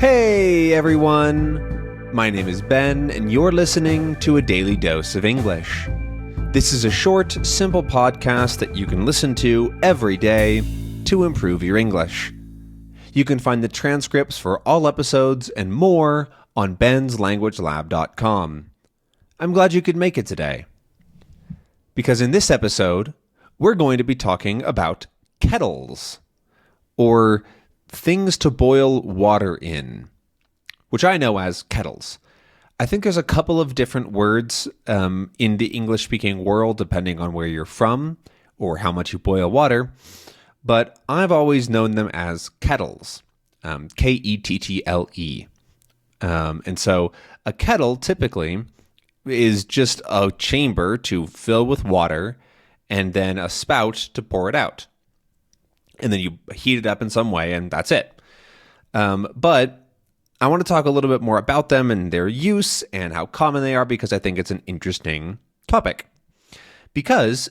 Hey everyone! My name is Ben, and you're listening to A Daily Dose of English. This is a short, simple podcast that you can listen to every day to improve your English. You can find the transcripts for all episodes and more on benslanguagelab.com. I'm glad you could make it today. Because in this episode, we're going to be talking about kettles, or things to boil water in, which I know as kettles. I think there's a couple of different words in the English-speaking world, depending on where you're from or how much you boil water, but I've always known them as kettles, K-E-T-T-L-E. And so a kettle typically is just a chamber to fill with water and then a spout to pour it out. And then you heat it up in some way, and that's it. But I want to talk a little bit more about them and their use and how common they are, because I think it's an interesting topic. Because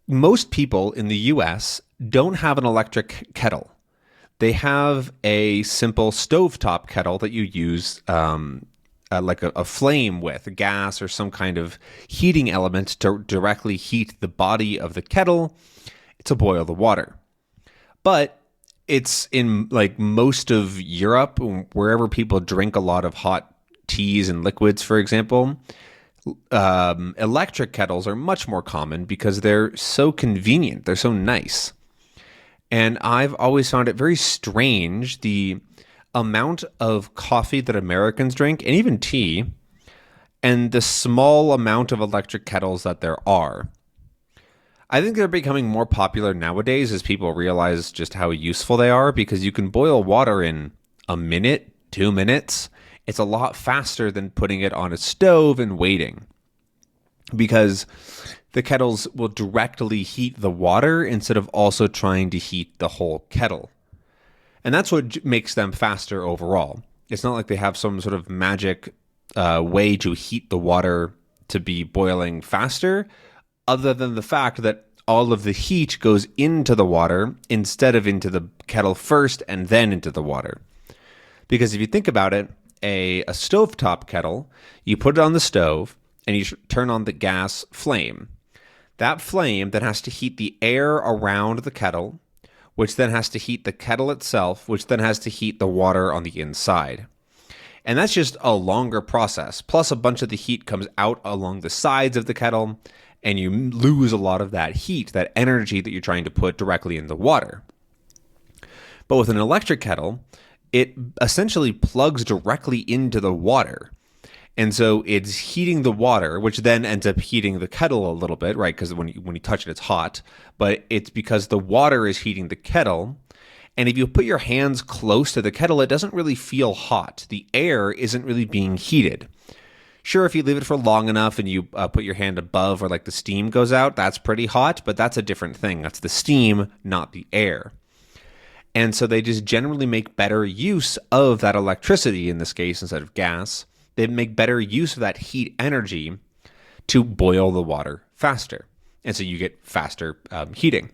most people in the US don't have an electric kettle. They have a simple stovetop kettle that you use like a flame with, a gas or some kind of heating element to directly heat the body of the kettle to boil the water. But it's in like most of Europe, wherever people drink a lot of hot teas and liquids, for example, electric kettles are much more common because they're so convenient. They're so nice. And I've always found it very strange, the amount of coffee that Americans drink, and even tea, and the small amount of electric kettles that there are. I think they're becoming more popular nowadays as people realize just how useful they are, because you can boil water in a minute, 2 minutes. It's a lot faster than putting it on a stove and waiting, because the kettles will directly heat the water instead of also trying to heat the whole kettle. And that's what makes them faster overall. It's not like they have some sort of magic way to heat the water to be boiling faster, other than the fact that all of the heat goes into the water instead of into the kettle first and then into the water. Because if you think about it, a stovetop kettle, you put it on the stove and you turn on the gas flame. That flame then has to heat the air around the kettle, which then has to heat the kettle itself, which then has to heat the water on the inside. And that's just a longer process. Plus a bunch of the heat comes out along the sides of the kettle, and you lose a lot of that heat, that energy that you're trying to put directly in the water. But with an electric kettle, it essentially plugs directly into the water. And so it's heating the water, which then ends up heating the kettle a little bit, right? Because when you touch it, it's hot. But it's because the water is heating the kettle. And if you put your hands close to the kettle, it doesn't really feel hot. The air isn't really being heated. Sure, if you leave it for long enough and you put your hand above where like the steam goes out, that's pretty hot, but that's a different thing. That's the steam, not the air. And so they just generally make better use of that electricity in this case instead of gas. They make better use of that heat energy to boil the water faster. And so you get faster heating.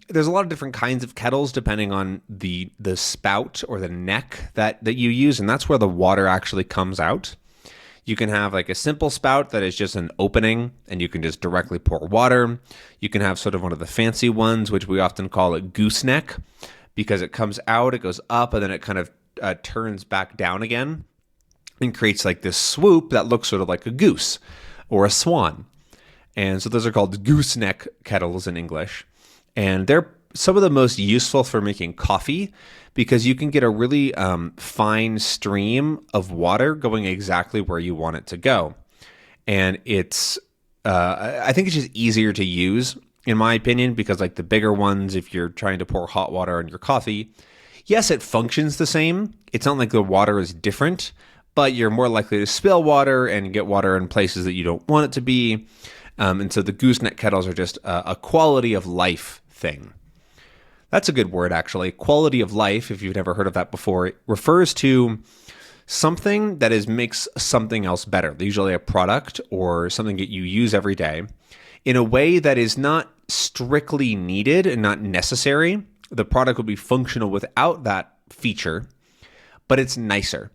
There's a lot of different kinds of kettles depending on the spout or the neck that you use, and that's where the water actually comes out. You can have like a simple spout that is just an opening, and you can just directly pour water. You can have sort of one of the fancy ones, which we often call a gooseneck, because it comes out, it goes up, and then it kind of turns back down again and creates like this swoop that looks sort of like a goose or a swan. And so those are called gooseneck kettles in English. And they're some of the most useful for making coffee, because you can get a really fine stream of water going exactly where you want it to go. And it's, I think it's just easier to use, in my opinion, because like the bigger ones, if you're trying to pour hot water on your coffee, yes, it functions the same. It's not like the water is different, but you're more likely to spill water and get water in places that you don't want it to be. And so the gooseneck kettles are just a quality of life thing. That's a good word, actually. Quality of life, if you've never heard of that before, it refers to something that makes something else better, usually a product or something that you use every day, in a way that is not strictly needed and not necessary. The product would be functional without that feature, but it's nicer.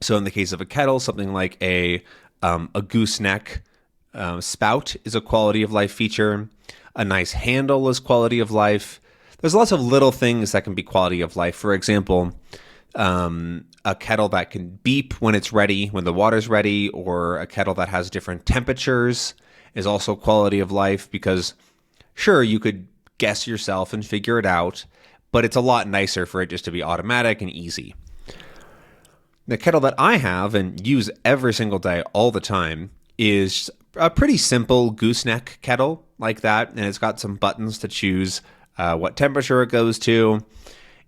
So in the case of a kettle, something like a gooseneck spout is a quality of life feature. A nice handle is quality of life. There's lots of little things that can be quality of life. For example, a kettle that can beep when it's ready, when the water's ready, or a kettle that has different temperatures is also quality of life, because sure, you could guess yourself and figure it out, but it's a lot nicer for it just to be automatic and easy. The kettle that I have and use every single day all the time is a pretty simple gooseneck kettle like that, and it's got some buttons to choose what temperature it goes to.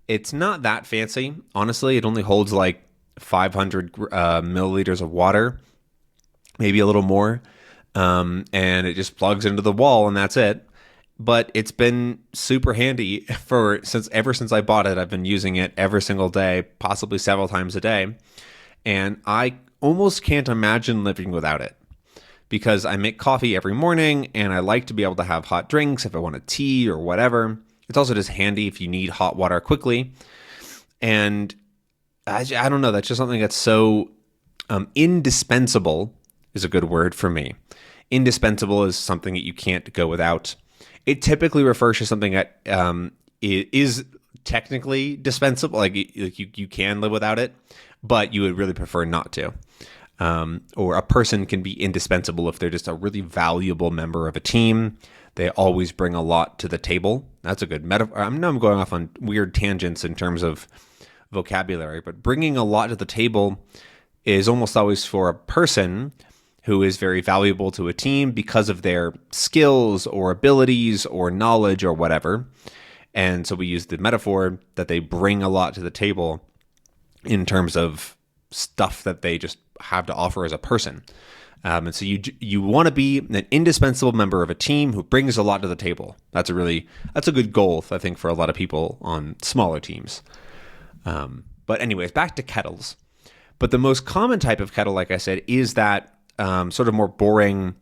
It's not that fancy. Honestly, it only holds like 500 milliliters of water, maybe a little more, and it just plugs into the wall and that's it. But it's been super handy ever since I bought it. I've been using it every single day, possibly several times a day, and I almost can't imagine living without it, because I make coffee every morning and I like to be able to have hot drinks if I want a tea or whatever. It's also just handy if you need hot water quickly. And I don't know, that's just something that's so indispensable is a good word for me. Indispensable is something that you can't go without. It typically refers to something that is technically dispensable, like you can live without it, but you would really prefer not to. Or a person can be indispensable if they're just a really valuable member of a team. They always bring a lot to the table. That's a good metaphor. I know I'm going off on weird tangents in terms of vocabulary, but bringing a lot to the table is almost always for a person who is very valuable to a team because of their skills or abilities or knowledge or whatever. And so we use the metaphor that they bring a lot to the table in terms of stuff that they just have to offer as a person. And so you want to be an indispensable member of a team who brings a lot to the table. That's a good goal, I think, for a lot of people on smaller teams. But anyways, back to kettles. But the most common type of kettle, like I said, is that sort of more boring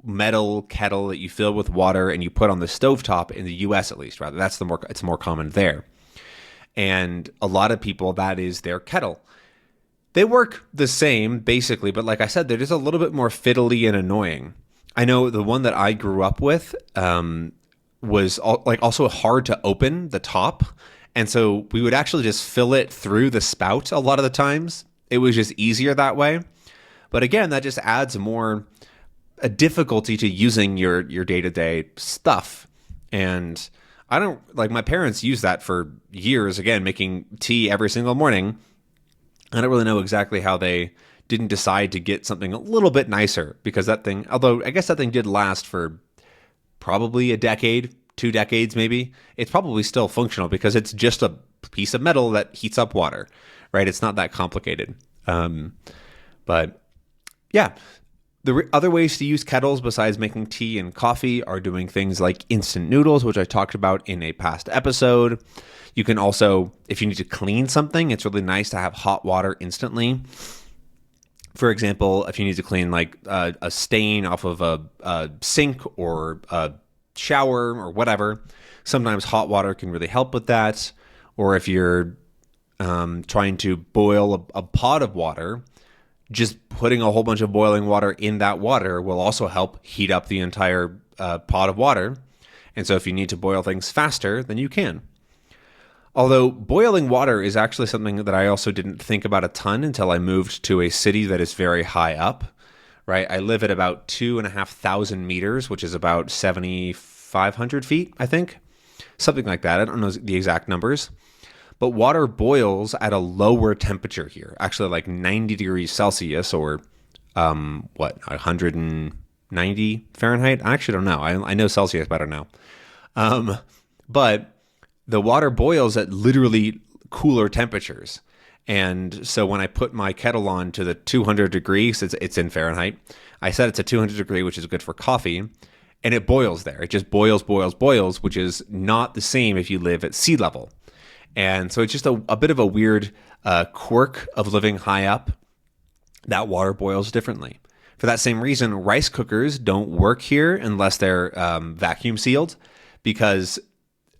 metal kettle that you fill with water and you put on the stovetop, in the US at least, rather. It's more common there. And a lot of people, that is their kettle. They work the same, basically, but like I said, they're just a little bit more fiddly and annoying. I know the one that I grew up with was also hard to open, the top, and so we would actually just fill it through the spout a lot of the times. It was just easier that way. But again, that just adds more a difficulty to using your day-to-day stuff. And I don't, like, my parents used that for years, again, making tea every single morning. I don't really know exactly how they didn't decide to get something a little bit nicer, because that thing, although I guess that thing did last for probably a decade, 2 decades maybe, it's probably still functional because it's just a piece of metal that heats up water, right? It's not that complicated. But yeah, the other ways to use kettles besides making tea and coffee are doing things like instant noodles, which I talked about in a past episode. You can also, if you need to clean something, it's really nice to have hot water instantly. For example, if you need to clean like a stain off of a sink or a shower or whatever, sometimes hot water can really help with that. Or if you're trying to boil a pot of water, just putting a whole bunch of boiling water in that water will also help heat up the entire pot of water. And so if you need to boil things faster, then you can. Although boiling water is actually something that I also didn't think about a ton until I moved to a city that is very high up, right? I live at about 2,500 meters, which is about 7,500 feet, I think. Something like that. I don't know the exact numbers. But water boils at a lower temperature here, actually like 90 degrees Celsius or 190 Fahrenheit? I actually don't know. I know Celsius, but I don't know. But the water boils at literally cooler temperatures. And so when I put my kettle on to the 200 degrees, it's in Fahrenheit. I set it to 200 degree, which is good for coffee. And it boils there. It just boils, which is not the same if you live at sea level. And so it's just a bit of a weird quirk of living high up. That water boils differently. For that same reason, rice cookers don't work here unless they're vacuum sealed, because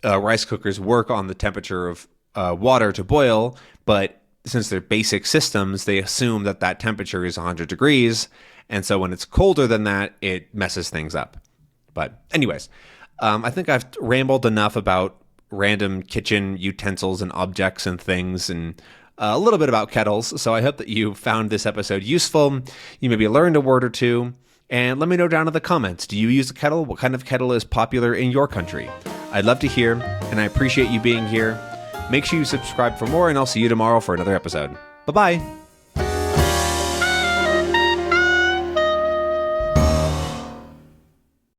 rice cookers work on the temperature of water to boil, but since they're basic systems, they assume that that temperature is 100 degrees. And so when it's colder than that, it messes things up. But anyways, I think I've rambled enough about random kitchen utensils and objects and things, and a little bit about kettles. So I hope that you found this episode useful. You maybe learned a word or two. And let me know down in the comments, do you use a kettle? What kind of kettle is popular in your country? I'd love to hear, and I appreciate you being here. Make sure you subscribe for more, and I'll see you tomorrow for another episode. Bye-bye.